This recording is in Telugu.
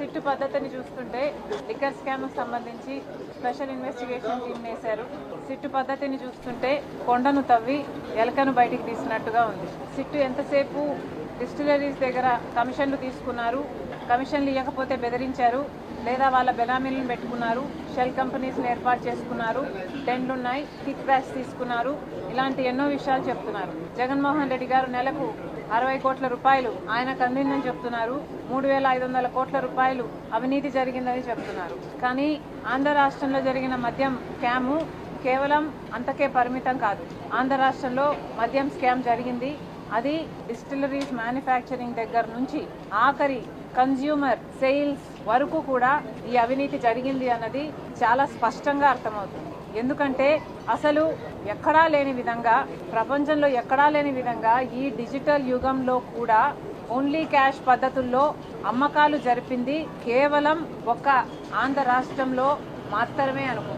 సిట్టు పద్ధతిని చూస్తుంటే లిక్కర్ స్కామ్ సంబంధించి స్పెషల్ ఇన్వెస్టిగేషన్ టీం వేశారు. సిట్టు పద్ధతిని చూస్తుంటే కొండను తవ్వి ఎలకను బయటికి తీసినట్టుగా ఉంది. సిట్టు ఎంతసేపు డిస్టిలరీస్ దగ్గర కమిషన్లు తీసుకున్నారు, కమిషన్లు ఇవ్వకపోతే బెదిరించారు, లేదా వాళ్ళ బెనామీలను పెట్టుకున్నారు, షెల్ కంపెనీస్ని ఏర్పాటు చేసుకున్నారు, టెండ్లున్నాయి, కిక్ బ్యాక్స్ తీసుకున్నారు, ఇలాంటి ఎన్నో విషయాలు చెప్తున్నారు. జగన్మోహన్ రెడ్డి గారు నెలకు 60 కోట్ల రూపాయలు ఆయనకు అందిందని చెప్తున్నారు. 3,500 కోట్ల రూపాయలు అవినీతి జరిగిందని చెప్తున్నారు. కానీ ఆంధ్ర రాష్ట్రంలో జరిగిన మద్యం స్కాము కేవలం అంతకే పరిమితం కాదు. ఆంధ్ర రాష్ట్రంలో మద్యం స్కామ్ జరిగింది. అది డిస్టిలరీస్ మ్యానుఫ్యాక్చరింగ్ దగ్గర నుంచి ఆఖరి కన్జ్యూమర్ సేల్స్ వరకు కూడా ఈ అవినీతి జరిగింది అన్నది చాలా స్పష్టంగా అర్థమవుతుంది. ఎందుకంటే అసలు ఎక్కడా లేని విధంగా, ప్రపంచంలో ఎక్కడా లేని విధంగా ఈ డిజిటల్ యుగంలో కూడా ఓన్లీ క్యాష్ పద్ధతుల్లో అమ్మకాలు జరిపింది కేవలం ఒక్క ఆంధ్ర రాష్ట్రంలో మాత్రమే అనుకుంటున్నాను.